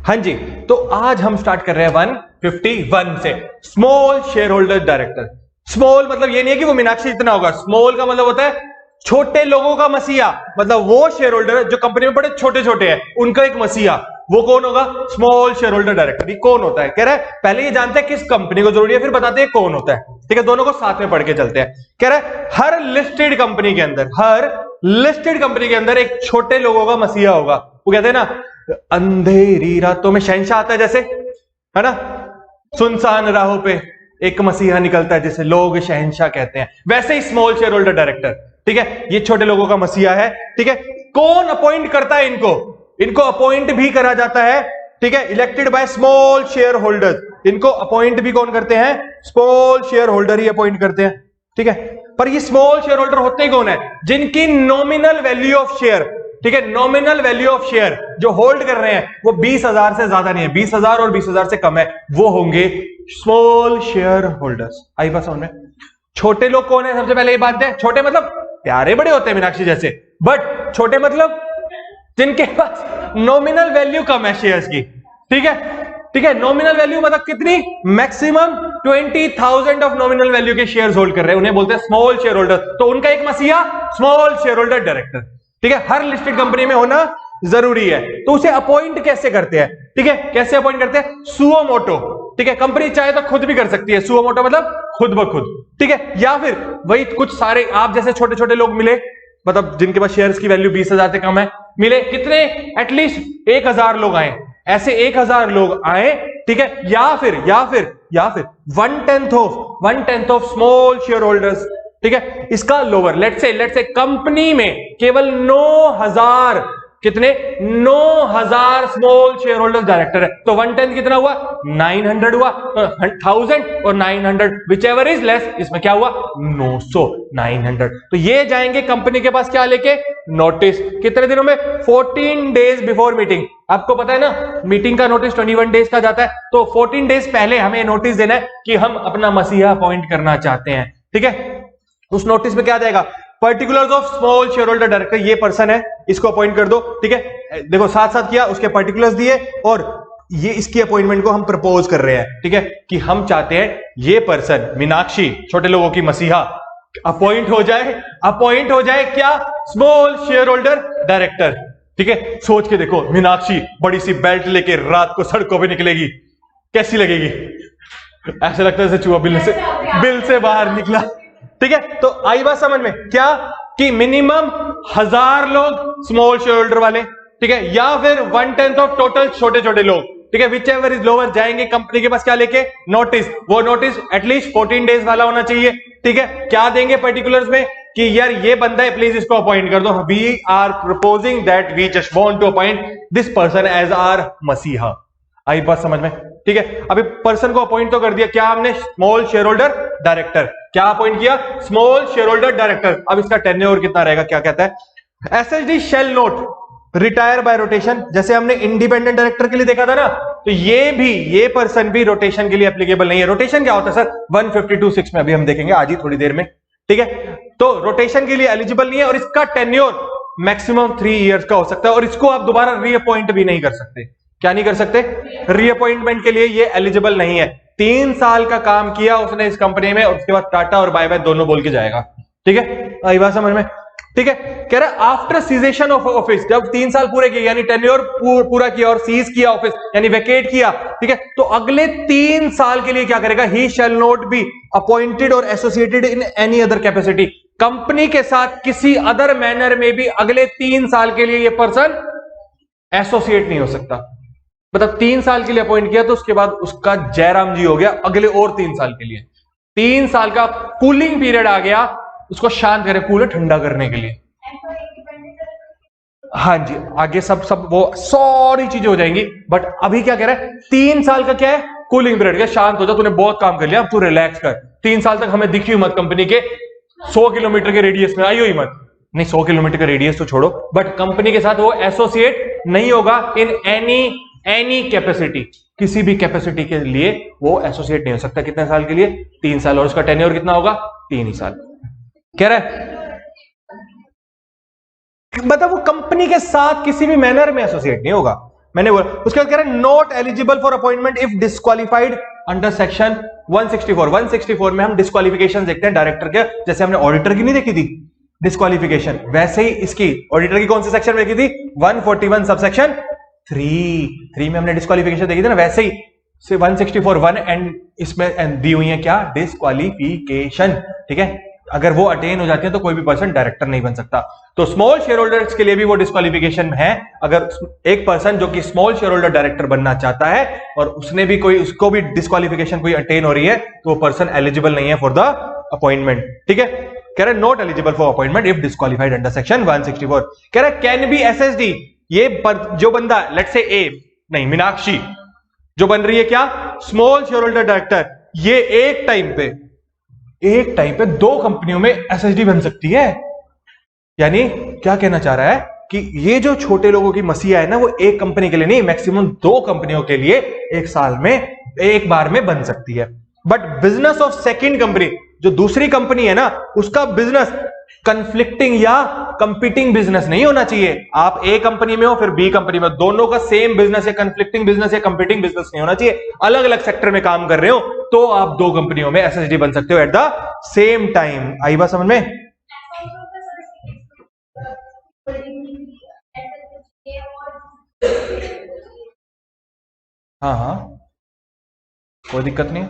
हाँ जी, तो आज हम स्टार्ट कर रहे हैं 151 से। Small share holder director. Small मतलब ये नहीं है कि वो मीनाक्षी इतना होगा। स्मॉल का मतलब होता है छोटे लोगों का मसीहा, मतलब वो शेयर होल्डर जो कंपनी में बड़े छोटे छोटे हैं उनका एक मसीहा। वो कौन होगा? Small share holder director. ये कौन होता है? कह रहा है पहले ये जानते हैं किस कंपनी को जरूरी है, फिर बताते हैं कौन होता है। ठीक है, दोनों को साथ में पढ़ के चलते हैं। कह रहा है हर लिस्टेड कंपनी के अंदर एक छोटे लोगों का मसीहा होगा। वो कहते हैं ना, अंधेरी रातों में शहंशाह आता है जैसे, है ना, सुनसान राहों पे एक मसीहा निकलता है जिसे लोग शहंशाह कहते हैं, वैसे ही स्मॉल शेयर होल्डर डायरेक्टर। ठीक है, ये छोटे लोगों का मसीहा है। ठीक है, कौन अपॉइंट करता है इनको अपॉइंट भी करा जाता है। ठीक है, elected by small share holder. इनको अपॉइंट भी कौन करते हैं? स्मॉल शेयर होल्डर ही अपॉइंट करते हैं। ठीक है, पर ये स्मॉल शेयर होल्डर होते ही कौन है? जिनकी नॉमिनल वैल्यू ऑफ शेयर, ठीक है, नॉमिनल वैल्यू ऑफ शेयर जो होल्ड कर रहे हैं वो 20,000 से ज्यादा नहीं है, 20,000 और 20,000 से कम है, वो होंगे स्मॉल शेयर होल्डर्स। आई बात समझ में? छोटे लोग कौन है? सबसे पहले ये बात है, छोटे मतलब प्यारे बड़े होते हैं मीनाक्षी जैसे, बट छोटे मतलब जिनके पास नॉमिनल वैल्यू कम है शेयर्स की। ठीक है, नॉमिनल वैल्यू मतलब कितनी? मैक्सिमम 20,000 ऑफ नॉमिनल वैल्यू के शेयर्स होल्ड कर रहे हैं, उन्हें बोलते हैं स्मॉल शेयर होल्डर। तो उनका एक मसीहा स्मॉल शेयर होल्डर डायरेक्टर। ठीक है, हर लिस्टेड कंपनी में होना जरूरी है। तो उसे अपॉइंट कैसे करते हैं? ठीक है, कैसे अपॉइंट करते हैं? Suo motu. ठीक है, कंपनी चाहे तो खुद भी कर सकती है, सुओ मोटो मतलब खुद ब खुद। ठीक है, या फिर वही कुछ सारे आप जैसे छोटे छोटे लोग मिले, मतलब जिनके पास शेयर्स की वैल्यू 20,000 से कम है, मिले कितने? एटलीस्ट 1,000 लोग आए, ऐसे 1,000 लोग आए। ठीक है, या फिर 1/10 ऑफ स्मॉल शेयर होल्डर्स। ठीक है, इसका लोअर लेट्स से कंपनी में केवल 9,000, कितने? 9,000 स्मॉल शेयर होल्डर डायरेक्टर है, तो 1/10 कितना हुआ? 900 हुआ। तो 1000 और 900 विच एवर इज लेस, इसमें क्या हुआ? 900, 900। तो ये जाएंगे कंपनी के पास क्या लेके? नोटिस। कितने दिनों में? 14 डेज बिफोर मीटिंग। आपको पता है ना, मीटिंग का नोटिस 21 डेज का जाता है, तो 14 डेज पहले हमें नोटिस देना है कि हम अपना मसीहा अपॉइंट करना चाहते हैं। ठीक है, उस नोटिस में क्या जाएगा? Particulars of small share holder director, ये पर्सन है, इसको अपॉइंट कर दो। ठीक है, देखो साथ साथ किया, उसके पर्टिकुलर्स दिए, और ये इसकी अपॉइंटमेंट को हम प्रपोज कर रहे हैं। ठीक है, कि हम चाहते हैं ये पर्सन मीनाक्षी, छोटे लोगों की मसीहा, अपॉइंट हो जाए क्या? Small share holder director. ठीक है, सोच के देखो, मीनाक्षी बड़ी सी बेल्ट लेके रात को सड़कों पे निकलेगी, कैसी लगेगी? ऐसा लगता है जैसे चूहा बिल से बाहर निकला। ठीक है, तो आई बात समझ में? क्या कि मिनिमम 1,000 लोग स्मॉल शेयर होल्डर वाले, ठीक है, या फिर 1/10 ऑफ टोटल छोटे छोटे लोग। ठीक है, विच एवर इज लोअर, जाएंगे कंपनी के पास क्या लेके? नोटिस। वो नोटिस एटलीस्ट 14 डेज वाला होना चाहिए। ठीक है, क्या देंगे पर्टिकुलर्स में कि यार ये बंदा है, प्लीज इसको अपॉइंट कर दो, we are proposing that we just want to appoint this person as our मसीहा। आई बात समझ में? ठीक है, अभी पर्सन को अपॉइंट तो कर दिया, क्या हमने? Small share holder director. क्या अपॉइंट किया? Small share holder director. अब इसका टेन्योर कितना रहेगा? क्या कहता है? SHD shall not retire by rotation. जैसे हमने इंडिपेंडेंट डायरेक्टर के लिए देखा था ना, तो ये पर्सन भी रोटेशन के लिए एप्लीकेबल नहीं है। रोटेशन क्या होता है सर? 152(6) में अभी हम देखेंगे आज ही थोड़ी देर में। ठीक है, तो रोटेशन के लिए एलिजिबल नहीं है, और इसका टेन्योर मैक्सिमम 3 इयर्स का हो सकता है, और इसको आप दोबारा रीअपॉइंट भी नहीं कर सकते। क्या नहीं कर सकते? रीअपॉइंटमेंट के लिए ये एलिजिबल नहीं है। 3 साल का काम किया उसने इस कंपनी में, और उसके बाद टाटा और बाय बाय दोनों बोल के जाएगा। ठीक है, आई बात समझ में? ठीक है, कह रहा है आफ्टर सीजेशन ऑफ ऑफिस, जब 3 साल पूरे किए, यानी टेन्योर पूरा किया और सीज किया ऑफिस, यानी वेकेट किया, ठीक है, तो अगले 3 साल के लिए क्या करेगा? ही शैल नॉट बी अपॉइंटेड और associated in any other capacity. Company के साथ किसी अदर मैनर में भी अगले 3 साल के लिए ये पर्सन एसोसिएट नहीं हो सकता। मतलब 3 साल के लिए अपॉइंट किया, तो उसके बाद उसका जयराम जी हो गया अगले और 3 साल के लिए। 3 साल का कूलिंग पीरियड आ गया, उसको शांत करे, कूलर ठंडा करने के लिए। हाँ जी, आगे सब वो सारी चीजें हो जाएंगी, बट अभी क्या कह रहा है? 3 साल का क्या है? Cooling period. क्या? शांत हो जा, तूने बहुत काम कर लिया, अब तू रिलैक्स कर। 3 साल तक हमें दिखी मत, कंपनी के 100 किलोमीटर के रेडियस में आई हुई मत। नहीं, 100 किलोमीटर का रेडियस तो छोड़ो, बट कंपनी के साथ वो एसोसिएट नहीं होगा इन एनी कैपेसिटी। किसी भी कैपेसिटी के लिए वो एसोसिएट नहीं हो सकता। कितने साल के लिए? 3 साल। और उसका टेन्योर कितना होगा? 3 ही साल। कह रहा है मतलब वो कंपनी के साथ किसी भी मैनर में एसोसिएट नहीं होगा। मैंने बोला। उसके बाद कह रहे हैं not eligible for appointment if disqualified under section 164 में हम डिस्क्वालिफिकेशन देखते हैं डायरेक्टर के, जैसे हमने ऑडिटर की नहीं देखी थी डिस्क्वालिफिकेशन, वैसे ही इसकी ऑडिटर की कौन से सेक्शन में देखी थी 141 सबसेक्शन 3 में हमने डिस्क्वालिफिकेशन देखी थी ना, वैसे ही से 164(1) एंड इसमें दी हुई है क्या डिस्क्वालिफिकेशन। ठीक है, अगर वो अटेन हो जाती है तो कोई भी पर्सन डायरेक्टर नहीं बन सकता। तो स्मॉल शेयर होल्डर्स के लिए भी वो डिस्क्वालिफिकेशन है। अगर एक पर्सन जो कि स्मॉल शेयर होल्डर डायरेक्टर बनना चाहता है और उसने भी कोई उसको भी डिस्क्वालिफिकेशन कोई अटेन हो रही है तो वो पर्सन एलिजिबल नहीं है फॉर द अपॉइंटमेंट। ठीक है, कह रहा है not eligible for appointment if disqualified under section 164। कह रहा है कैन बी एसएसडी, ये जो बंदा लेट्स से ए नहीं मीनाक्षी जो बन रही है क्या स्मॉल शेयर होल्डर डायरेक्टर, ये एक टाइम पे 2 कंपनियों में एसएसडी बन सकती है। यानी क्या कहना चाह रहा है कि ये जो छोटे लोगों की मसीहा है ना वो एक कंपनी के लिए नहीं, मैक्सिमम 2 कंपनियों के लिए एक साल में एक बार में बन सकती है। But business of second company, जो दूसरी कंपनी है ना उसका बिजनेस कंफ्लिक्टिंग या कंपीटिंग बिजनेस नहीं होना चाहिए। आप ए कंपनी में हो फिर बी कंपनी में, दोनों का सेम बिजनेस या कंफ्लिक्टिंग बिजनेस या कंपीटिंग बिजनेस नहीं होना चाहिए। अलग अलग सेक्टर में काम कर रहे हो तो आप 2 कंपनियों में एसएसडी बन सकते हो एट द सेम टाइम। आई बात समझ में? हाँ कोई दिक्कत नहीं,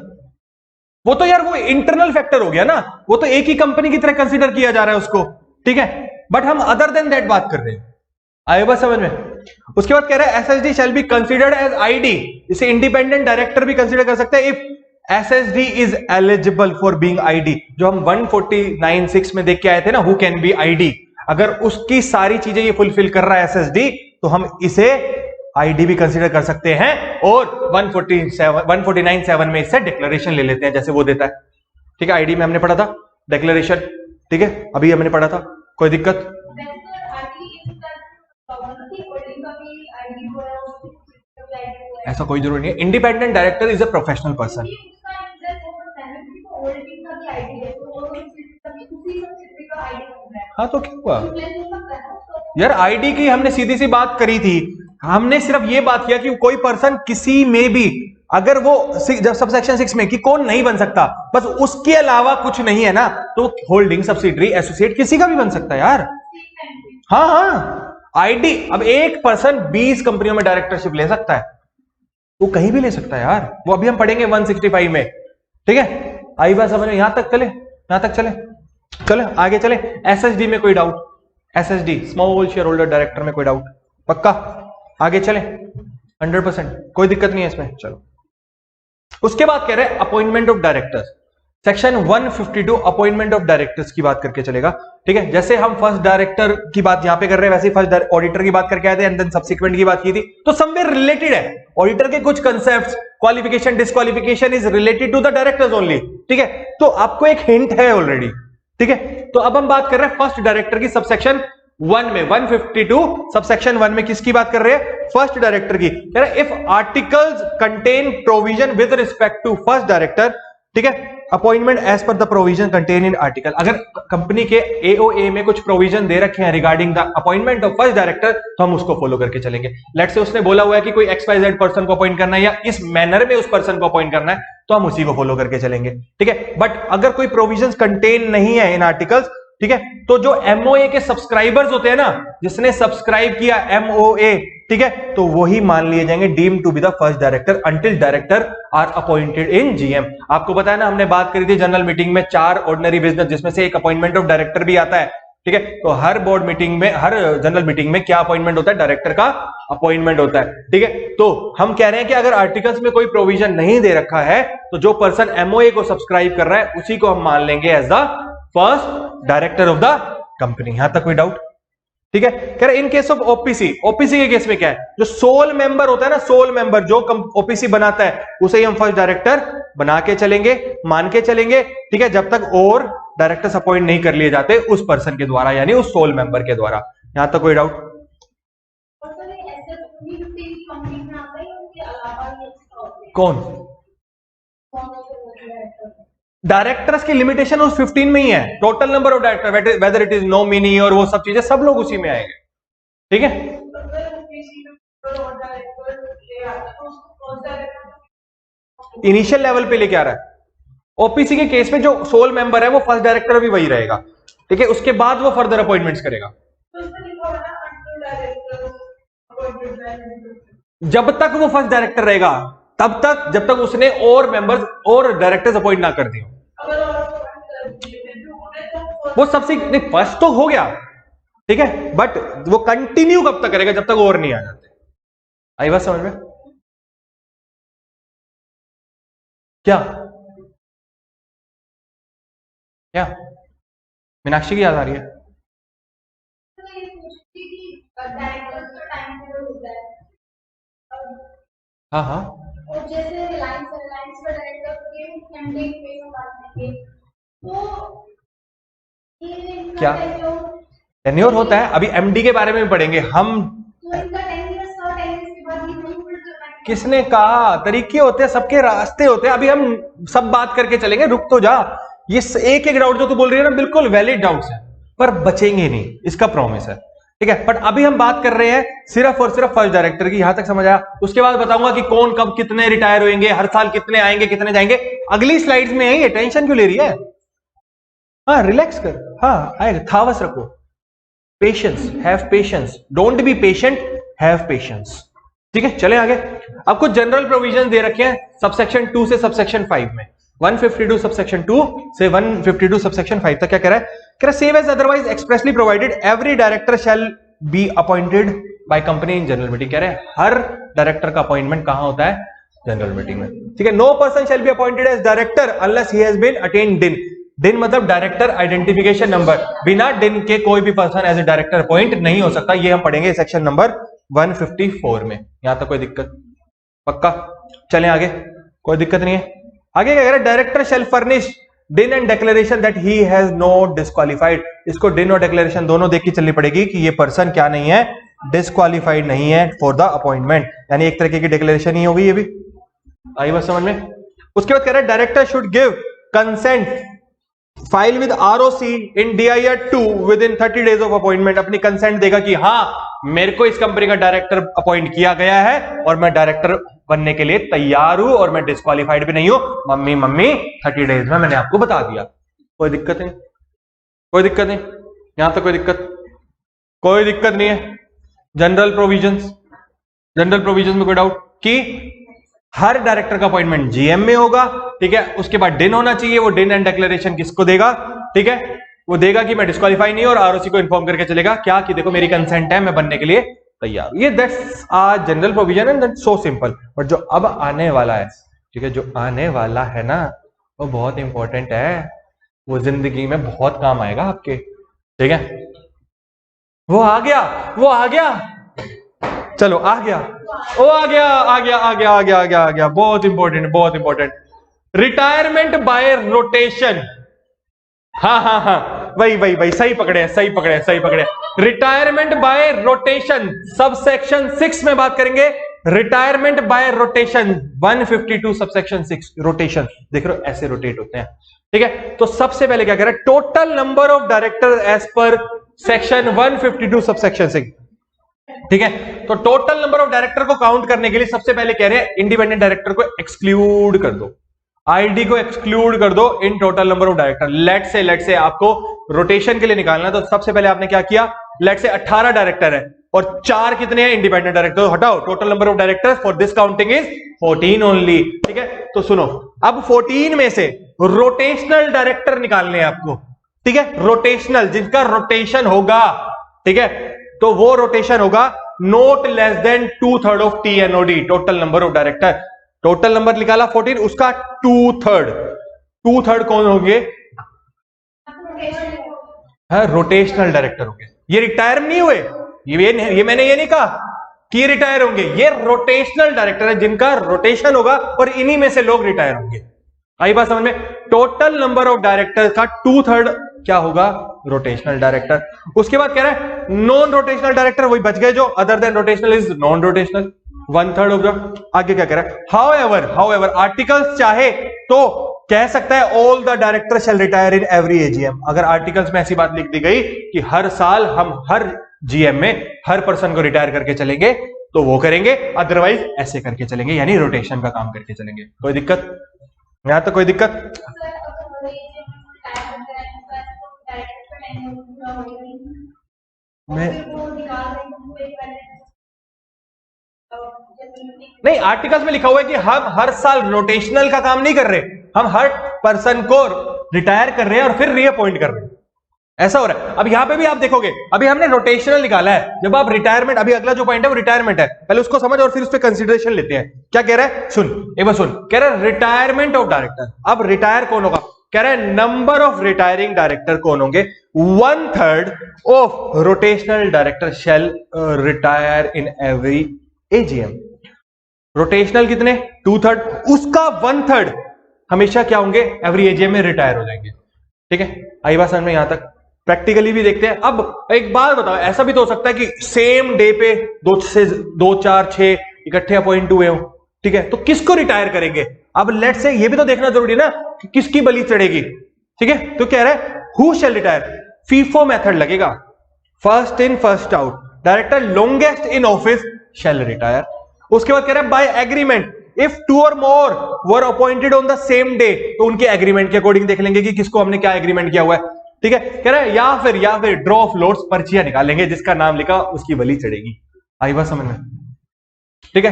वो तो यार वो इंटरनल फैक्टर हो गया ना, वो तो एक ही कंपनी की तरह कंसीडर किया जा रहा है उसको। ठीक है, बट हम अदर देन दैट बात कर रहे हैं। आए बात समझ में? उसके बाद कह रहा है SSD shall be considered as ID, इसे इंडिपेंडेंट डायरेक्टर भी कंसीडर कर सकते हैं if SSD is eligible for being ID. जो हम 149(6) में देख के आए थे ना हु कैन बी आईडी, अगर उसकी सारी चीजें ये फुलफिल कर रहा है एसएसडी तो हम इसे आईडी भी कंसीडर कर सकते हैं और 149(7) में इससे डिक्लेरेशन ले लेते हैं जैसे वो देता है। ठीक है, आईडी में हमने पढ़ा था डिक्लेरेशन। ठीक है, अभी हमने पढ़ा था, कोई दिक्कत? ऐसा कोई जरूरी नहीं है, independent director is a professional person. हाँ तो क्या हुआ यार, आईडी की हमने सीधी सी बात करी थी, हमने सिर्फ ये बात किया कि कोई पर्सन किसी में भी अगर वो जब सबसेक्शन 6 में कि कौन नहीं बन सकता, बस उसके अलावा कुछ नहीं है ना, तो होल्डिंग सब्सिडरी एसोसिएट किसी का भी बन सकता है यार। हाँ आईडी, अब एक पर्सन 20 कंपनियों में डायरेक्टरशिप ले सकता है, वो कहीं भी ले सकता है यार, वो अभी हम पढ़ेंगे 165 में। ठीक है, आई बात समझ में? यहां तक चले, यहां तक चले आगे चले। एसएसडी में कोई doubt? SSD small share holder director में कोई डाउट? पक्का? आगे चले 100%, कोई दिक्कत नहीं है इसमें। चलो उसके बाद कह रहे हैं appointment of directors, section 152 appointment of directors की बात करके चलेगा। ठीक है, जैसे हम फर्स्ट डायरेक्टर की बात यहां पे कर रहे हैं वैसे ही फर्स्ट ऑडिटर की बात करके आए थे एंड देन सब्सिक्वेंट की बात की थी, तो समवेयर रिलेटेड है। ऑडिटर के कुछ concepts, qualification disqualification is related to the directors only. ठीक है, तो आपको एक हिंट है ऑलरेडी। ठीक है, तो अब हम बात कर रहे हैं फर्स्ट डायरेक्टर की सबसेक्शन 1 में 152 सबसेक्शन 1 में किसकी बात कर रहे हैं? फर्स्ट डायरेक्टर की। कह रहे हैं if articles contain provision with respect to first director, ठीक है, appointment as per the provision contain in article. अगर कंपनी के एओए में कुछ प्रोविजन दे रखे हैं regarding the appointment of first director तो हम उसको फॉलो करके चलेंगे। लेट्स से उसने बोला हुआ है कि कोई XYZ पर्सन को अपॉइंट करना है या इस मैनर में उस पर्सन को अपॉइंट करना है तो हम उसी को फॉलो करके चलेंगे। ठीक है, बट अगर कोई प्रोविजंस कंटेन नहीं है इन आर्टिकल्स, ठीक है, तो जो एमओए के सब्सक्राइबर्स होते हैं ना, जिसने सब्सक्राइब किया एमओए, ठीक है, तो वही मान लिए जाएंगे deem to be the first director until director are appointed in GM. आपको पता है ना, हमने बात करी थी जनरल मीटिंग में 4 ऑर्डिनरी बिजनेस जिसमें से एक अपॉइंटमेंट ऑफ डायरेक्टर भी आता है। ठीक है, तो हर बोर्ड मीटिंग में, हर जनरल मीटिंग में क्या अपॉइंटमेंट होता है? डायरेक्टर का अपॉइंटमेंट होता है। ठीक है, तो हम कह रहे हैं कि अगर आर्टिकल्स में कोई प्रोविजन नहीं दे रखा है तो जो पर्सन एमओए को सब्सक्राइब कर रहा है उसी को हम मान लेंगे as the first director of the company. यहां तक कोई डाउट? ठीक है, कह रहे in case of OPC, OPC के केस में क्या है? जो सोल मेंबर होता है ना, सोल मेंबर जो ओपीसी बनाता है उसे ही हम फर्स्ट डायरेक्टर बना के चलेंगे, मान के चलेंगे। ठीक है, जब तक और डायरेक्टर्स अपॉइंट नहीं कर लिए जाते उस पर्सन के द्वारा, यानी उस सोल मेंबर के द्वारा। यहां तक कोई डाउट? कौन? डायरेक्टर्स की लिमिटेशन उस 15 में ही है। Total number of director whether it is nominee और वो सब चीजें सब लोग उसी में आएंगे। ठीक है, इनिशियल लेवल पे लेके आ रहा है। ओपीसी के केस में जो सोल मेंबर है वो फर्स्ट डायरेक्टर भी वही रहेगा, ठीक है, उसके बाद वो फर्दर अपॉइंटमेंट्स करेगा। जब तक वो फर्स्ट डायरेक्टर रहेगा तब तक, जब तक उसने और मेंबर्स और डायरेक्टर्स अपॉइंट ना कर दिए। वो सबसे नहीं, फर्स्ट तो हो गया, ठीक है, बट वो कंटिन्यू कब तक करेगा, जब तक और नहीं आ जाते। आई बात समझ में? क्या क्या मीनाक्षी की याद आ रही है? हाँ हाँ, और जैसे रिलायंस का डायरेक्टर के एमडी पे मारने तो ये क्या टेन्योर होता है? अभी एमडी के बारे में पढ़ेंगे हम। तो इनका 10 इयर्स का 10 इयर्स के बाद ये नहीं करना है। किसने कहा? तरीके होते हैं, सबके रास्ते होते हैं। अभी हम सब बात करके चलेंगे, रुक तो जा। ये एक एक डाउट जो तू बोल रही है ना, बिल्कुल वैलिड डाउट्स है, पर बचेंगे नहीं, इसका प्रॉमिस है, ठीक है। बट अभी हम बात कर रहे हैं सिर्फ और सिर्फ फर्स्ट डायरेक्टर की। यहां तक समझ आया? उसके बाद बताऊंगा कि कौन कब कितने रिटायर होंगे, हर साल कितने आएंगे कितने जाएंगे, अगली स्लाइड्स में है। ये टेंशन क्यों ले रही है? हाँ रिलैक्स कर, हाँ आएगा, थावस रखो। Patience, have patience, don't be patient, have patience, ठीक है। चले आगे। अब कुछ जनरल प्रोविजन दे रखे हैं सबसेक्शन 2 से सबसेक्शन 5 में। 152 सबसेक्शन 2 से 152 सबसेक्शन 5 तक क्या कह रहा है? कह रहा है save as otherwise expressly provided every director shall be appointed by company in general meeting. कह रहे हैं हर डायरेक्टर का अपॉइंटमेंट कहां होता है? जनरल मीटिंग में, ठीक है। No person shall be appointed as director unless he has been attend DIN. DIN मतलब डायरेक्टर आइडेंटिफिकेशन नंबर। बिना डिन के कोई भी person as a director appoint नहीं हो सकता। ये हम पढ़ेंगे सेक्शन नंबर 154 में। यहां तक कोई दिक्कत? पक्का? चलें आगे, कोई दिक्कत नहीं है। आगे क्या कह रहा है? डायरेक्टर शैल फर्निश डिन and declaration that he has not disqualified. इसको डिन और डिक्लेरेशन दोनों देख के चलनी पड़ेगी कि ये पर्सन क्या नहीं है? डिस्क्वालिफाइड नहीं है फॉर द अपॉइंटमेंट। यानी एक तरीके की डिक्लेरेशन ही होगी ये भी। आई बात समझ में? उसके बाद कह रहा है director should give consent file with ROC in DIR 2 with in 30 days of appointment. अपनी कंसेंट देगा कि हाँ मेरे को इस कंपनी का डायरेक्टर अपॉइंट किया गया है और मैं डायरेक्टर बनने के लिए तैयार हूं और मैं डिस्क्वालिफाइड भी नहीं हूं। मम्मी 30 डेज में मैंने आपको बता दिया। कोई दिक्कत नहीं? कोई दिक्कत नहीं? यहां तक कोई दिक्कत? कोई दिक्कत नहीं है। जनरल प्रोविजंस में कोई डाउट? कि हर डायरेक्टर का अपॉइंटमेंट जीएम में होगा, ठीक है। उसके बाद डिन होना चाहिए। वो डिन एंड डिक्लेरेशन किसको देगा? ठीक है, वो देगा कि मैं डिस्क्वालीफाई नहीं, और आरओसी को इन्फॉर्म करके चलेगा क्या कि देखो मेरी कंसेंट है, मैं बनने के लिए तैयार हूं। ये that's a general provision and that's so simple. But जो अब आने वाला है, ठीक है, जो आने वाला है ना, वो बहुत इंपॉर्टेंट है। वो जिंदगी में बहुत काम आएगा आपके, ठीक है। वो आ गया, चलो आ गया, ओ आ गया, बहुत इंपॉर्टेंट। Retirement bye rotation. हाँ, वही सही पकड़े। रिटायरमेंट बाय रोटेशन सबसेक्शन 6 में बात करेंगे। Retirement bye rotation 152 subsection 6। Rotation देख रहे हो, ऐसे रोटेट होते हैं, ठीक है। तो सबसे पहले क्या कह रहा है? Total number of director as per section 152 subsection 6, ठीक है। तो टोटल नंबर ऑफ डायरेक्टर को काउंट करने के लिए सबसे पहले कह रहे हैं इंडिपेंडेंट डायरेक्टर को एक्सक्लूड कर दो, आईडी को एक्सक्लूड कर दो in total number of director. लेट से आपको रोटेशन के लिए निकालना है, तो सबसे पहले आपने क्या किया? लेट से 18 डायरेक्टर है और 4 कितने हैं? Independent director. हटाओ, total number of director for this counting is 14 only, ठीक है। तो सुनो, अब 14 में से रोटेशनल डायरेक्टर निकालने हैं आपको, ठीक है। रोटेशनल, जिनका रोटेशन होगा, ठीक है, तो वो रोटेशन होगा note less than 2/3 of TNOD, total number of director. Total number निकाला 14, उसका 2/3 कौन होंगे? रोटेशनल डायरेक्टर होंगे। ये रिटायर नहीं हुए, ये मैंने ये नहीं कहा कि ये रिटायर होंगे। ये रोटेशनल डायरेक्टर है जिनका रोटेशन होगा और इन्हीं में से लोग रिटायर होंगे। आई बात समझ में? टोटल नंबर ऑफ डायरेक्टर का 2/3 क्या होगा? Rotational director. उसके बाद कह रहा है नॉन रोटेशनल डायरेक्टर, वही बच गए जो other than rotational is non rotational, 1/3 of the. आगे क्या कह रहा है? हाउएवर आर्टिकल्स चाहे तो कह सकता है all the director shall retire in every AGM। अगर आर्टिकल्स में ऐसी बात लिख दी गई कि हर साल हम हर GM में हर पर्सन को रिटायर करके चलेंगे, तो वो करेंगे, अदरवाइज ऐसे करके चलेंगे, यानी रोटेशन का काम करके चलेंगे। कोई दिक्कत यहां तो कोई दिक्कत? सर अगर हमारे ये टाइम होता है तो डायरेक्ट का टाइम पूरा हो गया मैं फिर वो निकाल रहे हैं वो एक नहीं, आर्टिकल्स में लिखा हुआ है कि हम हर साल रोटेशनल का काम नहीं कर रहे, हम हर पर्सन को रिटायर कर रहे हैं और फिर रीअपॉइंट कर रहे हैं, ऐसा हो रहा है। अब यहां पे भी आप देखोगे, अभी हमने रोटेशनल निकाला है, जब आप रिटायरमेंट, अभी अगला जो पॉइंट है वो रिटायरमेंट है, पहले उसको समझ और फिर उस पर कंसिडरेशन लेते हैं। क्या कह रहा है, सुन एक बार सुन, कह रहा है रिटायरमेंट ऑफ डायरेक्टर। अब रिटायर कौन होगा, कह रहा है नंबर ऑफ रिटायरिंग डायरेक्टर कौन होंगे, 1/3 of rotational director shall retire in every AGM. Rotational कितने, 2/3, उसका 1/3 हमेशा क्या होंगे, एवरी एजीएम में रिटायर हो जाएंगे। ठीक है, आई बात समझ में यहां तक? प्रैक्टिकली भी देखते हैं। अब एक बात बताओ, ऐसा भी तो हो सकता है कि सेम डे पे 2 से 2, 4, 6 इकट्ठे अपॉइंट हुए हो, ठीक है, तो किसको रिटायर करेंगे? अब लेट से ये भी तो देखना जरूरी ना कि किसकी बलि चढ़ेगी। ठीक है, तो कह रहा है who shall retire, FIFO method लगेगा, first in first out, director longest in office shall retire. उसके बाद कह रहा है बाय एग्रीमेंट, इफ 2 और more were appointed on the same day, तो उनके एग्रीमेंट के अकॉर्डिंग देख लेंगे कि किसको हमने क्या एग्रीमेंट किया हुआ है। ठीक है, कह रहा है या फिर ड्रॉ ऑफ लोड्स, पर्चियां निकालेंगे, जिसका नाम लिखा उसकी बलि चढ़ेगी। आई बात समझ में? ठीक है,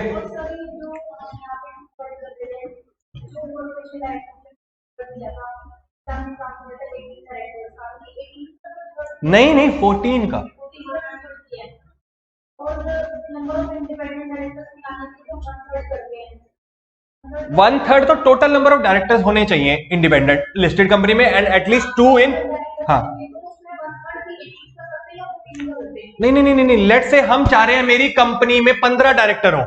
नहीं नहीं 14 का, और नंबर ऑफ इंडिपेंडेंट डायरेक्टर्स निकालने के लिए 1/3 करते हैं। 1/3 तो टोटल नंबर ऑफ डायरेक्टर्स होने चाहिए इंडिपेंडेंट लिस्टेड कंपनी में, एंड एटलीस्ट 2 इन, हाँ नहीं नहीं नहीं नहीं, लेट से हम चाह रहे हैं मेरी कंपनी में 15 डायरेक्टर हो,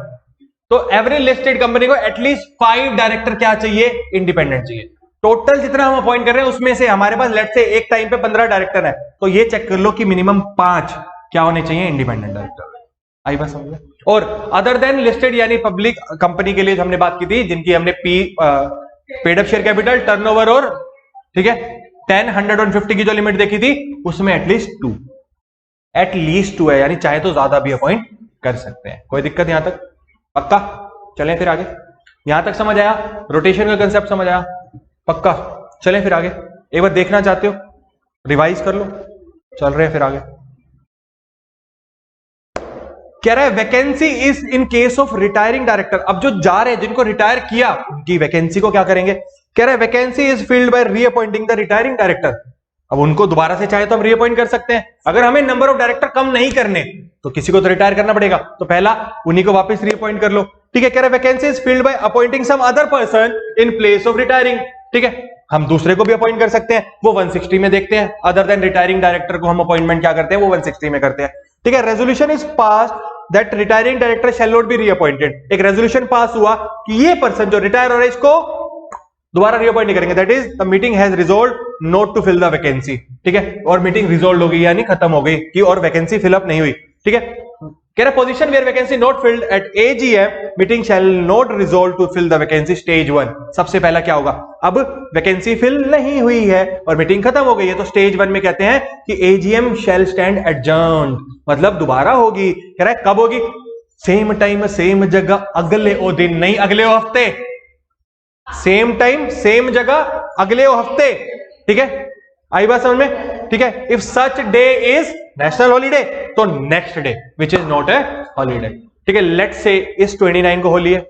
तो एवरी लिस्टेड कंपनी को एटलीस्ट 5 डायरेक्टर क्या चाहिए, इंडिपेंडेंट चाहिए। टोटल जितना हम अपॉइंट कर रहे हैं उसमें से हमारे पास लेट से एक टाइम पे 15 डायरेक्टर है, तो ये चेक कर लो कि मिनिमम 5 क्या होने चाहिए, इंडिपेंडेंट डायरेक्टर। आई बात समझ में? और अदर देन लिस्टेड यानी पब्लिक कंपनी के लिए हमने बात की थी, जिनकी हमने paid up share capital, turnover और ठीक है 10, 100 और 50 की जो लिमिट देखी थी, उसमें एटलीस्ट 2 है, यानी चाहे तो ज्यादा भी अपॉइंट कर सकते हैं। कोई दिक्कत यहां तक? पक्का? चलें फिर आगे। यहां तक समझ आया? रोटेशन का कंसेप्ट समझ आया? पक्का? चलें फिर आगे। एक बार देखना चाहते हो, रिवाइज कर लो, चल रहे हैं फिर आगे। कह रहा है vacancy is in case of retiring director. अब जो जा रहे हैं, जिनको रिटायर किया, उनकी वैकेंसी को क्या करेंगे? कह रहा है vacancy is filled by reappointing the retiring director. अब उनको दोबारा से चाहे तो हम रीअपॉइंट कर सकते हैं। अगर हमें नंबर ऑफ डायरेक्टर कम नहीं करने तो किसी को तो रिटायर करना पड़ेगा, तो पहला उन्हीं को वापस रीअपॉइंट कर लो। ठीक है, कह रहा है vacancy is filled by appointing some other person in place of retiring. ठीक है, हम दूसरे को भी अपॉइंट कर सकते हैं, वो 160 में देखते हैं। अदर देन रिटायरिंग डायरेक्टर को हम अपॉइंटमेंट क्या करते हैं, वो 160 में करते हैं। ठीक है, resolution is passed that retiring director shall not be reappointed. एक रेजोल्यूशन पास हुआ कि ये पर्सन जो रिटायर हो रहा है इसको दोबारा रीअपॉइंट नहीं करेंगे। That is the meeting has resolved not to fill the vacancy. ठीक है, और मीटिंग रिजॉल्व हो गई यानी खत्म हो गई कि और वैकेंसी फिलअप नहीं हुई। ठीक है, कह रहा position where vacancy not filled at AGM, meeting shall not resolve to fill the vacancy stage 1। सबसे पहला क्या होगा, अब वैकेंसी फिल नहीं हुई है और मीटिंग खत्म हो गई है, तो स्टेज 1 में कहते हैं कि एजीएम शैल स्टैंड एडजर्न्ड, मतलब दोबारा होगी। कह रहा है कब होगी? सेम टाइम सेम जगह अगले ओ दिन, नहीं अगले ओ हफ्ते। सेम टाइम सेम जगह अगले हफ्ते। ठीक है, आई बात समझ में? ठीक है, if such day is national holiday तो next day which is not a holiday. ठीक है, लेट्स से इस 29 को होली है,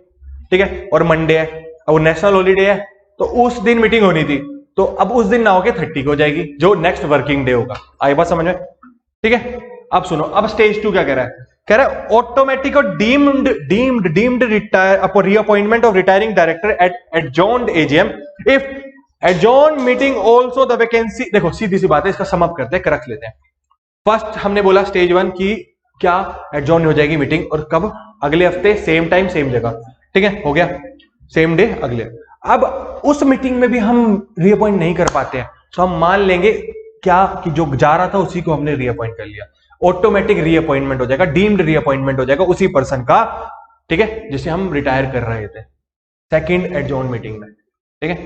ठीक है, और मंडे है, अब वो नेशनल हॉलीडे है, तो उस दिन मीटिंग होनी थी, तो अब उस दिन ना होके 30 को हो जाएगी, जो नेक्स्ट वर्किंग डे होगा। आई बात समझ में? ठीक है, अब सुनो, अब स्टेज 2 क्या कह रहा है? कह रहा है ऑटोमेटिक और deemed retire reappointment of retiring director at adjourned AGM if adjourn meeting also the vacancy. देखो सीधी सी बात है, इसका सम अप करते हैं, रख लेते हैं। फर्स्ट हमने बोला स्टेज 1 की क्या एडजॉर्न हो जाएगी मीटिंग, और कब? अगले हफ्ते, सेम टाइम सेम जगह। ठीक है, हो गया, सेम डे अगले। अब उस मीटिंग में भी हम रीअपॉइंट नहीं कर पाते हैं, तो हम मान लेंगे क्या कि जो जा रहा था उसी को हमने रीअपॉइंट कर लिया। ऑटोमेटिक रीअपॉइंटमेंट हो जाएगा, डीम्ड रीअपॉइंटमेंट हो जाएगा उसी पर्सन का, ठीक है, जिसे हम रिटायर कर रहे थे सेकंड एडजॉर्न मीटिंग में। ठीक है,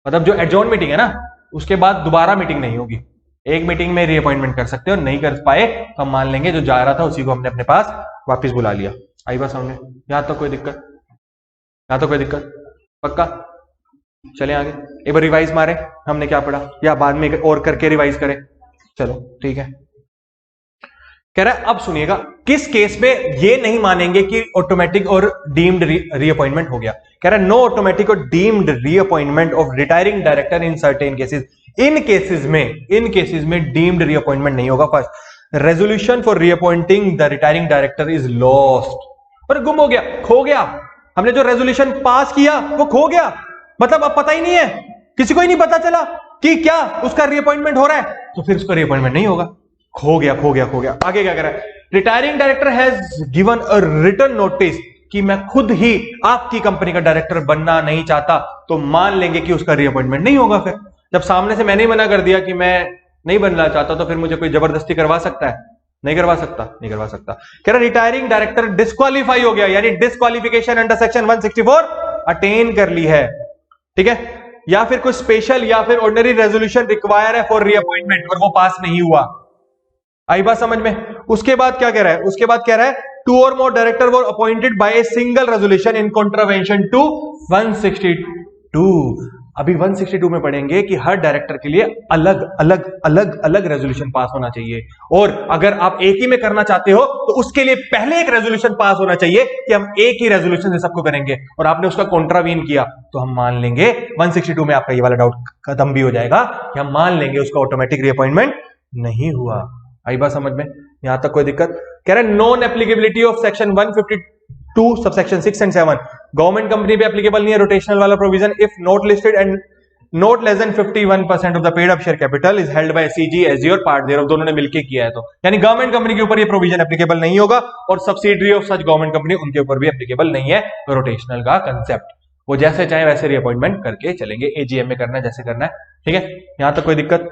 मतलब जो एडजॉर्न मीटिंग है ना, उसके बाद दोबारा मीटिंग नहीं होगी, एक मीटिंग में रीअपॉइंटमेंट कर सकते हो। नहीं कर पाए तो हम मान लेंगे जो जा रहा था उसी को हमने अपने पास वापस बुला लिया। आई बात समझ में? यहां तक कोई दिक्कत? यहां तक कोई दिक्कत? पक्का? चले आगे, एक बार रिवाइज मारे हमने क्या पढ़ा, या बाद में और करके रिवाइज करें। चलो ठीक है। कह रहा है अब सुनिएगा, किस केस में ये नहीं मानेंगे कि ऑटोमेटिक और डीम्ड रीअपॉइंटमेंट हो गया। कह रहा है नो ऑटोमेटिक और deemed reappointment of retiring director in certain cases. इन केसेस में डीम्ड रीअपॉइंटमेंट नहीं होगा। First, resolution for reappointing the retiring director is lost, और गुम हो गया, खो गया। हमने जो रेजोल्यूशन पास किया वो खो गया, मतलब अब पता ही नहीं है, किसी को ही नहीं पता चला कि क्या उसका रीअपॉइंटमेंट हो रहा है, तो फिर उसका रीअपॉइंटमेंट नहीं होगा। खो गया। आगे क्या कर रहा है? Retiring director has given a written notice कि मैं खुद ही आपकी कंपनी का डायरेक्टर बनना नहीं चाहता, तो मान लेंगे कि उसका रीअपॉइंटमेंट नहीं होगा। फिर जब सामने से मैंने ही मना कर दिया कि मैं नहीं बनना चाहता, तो फिर मुझे कोई जबरदस्ती करवा सकता है? नहीं करवा सकता। कह रहा रिटायरिंग डायरेक्टर डिस्क्वालीफाई हो गया, यानी डिस्क्वालिफिकेशन अंडर सेक्शन 164 अटेन कर ली है, ठीक है। या फिर कोई स्पेशल या फिर ऑर्डिनरी रेजोल्यूशन रिक्वायर है फॉर रीअपॉइंटमेंट और वो पास नहीं हुआ। आई बात समझ में? उसके बाद क्या कह रहा है? उसके बाद कह रहा है two or more director were appointed by a single resolution in contravention to 162। अभी 162 में पढ़ेंगे कि हर डायरेक्टर के लिए अलग रेजोल्यूशन पास होना चाहिए, और अगर आप एक ही में करना चाहते हो तो उसके लिए पहले एक रेजोल्यूशन पास होना चाहिए कि हम एक ही रेजोल्यूशन से सबको करेंगे, और आपने उसका कॉन्ट्रावीन किया तो हम मान लेंगे 162 में आपका ये वाला डाउट खत्म भी हो जाएगा कि हम मान लेंगे उसका ऑटोमेटिक रीअपॉइंटमेंट नहीं हुआ। आई बात समझ में? यहां तक कोई दिक्कत? कह रहे non applicability of section 152 subsection 6 and 7 government company पे एप्लीकेबल नहीं है रोटेशनल वाला provision if not listed and not less than 51% of the paid up share capital is held by CG SG और पार्ट देयर, दोनों ने मिलकर किया है, तो यानी गवर्नमेंट कंपनी के ऊपर ये प्रोविजन एप्लीकेबल नहीं होगा, और subsidiary of such government company उनके ऊपर भी एप्लीकेबल नहीं है रोटेशनल का कंसेप्ट। वो जैसे चाहे वैसे रीअपॉइंटमेंट करके चलेंगे, एजीएम में करना है जैसे करना है, ठीक है। यहां तक कोई दिक्कत?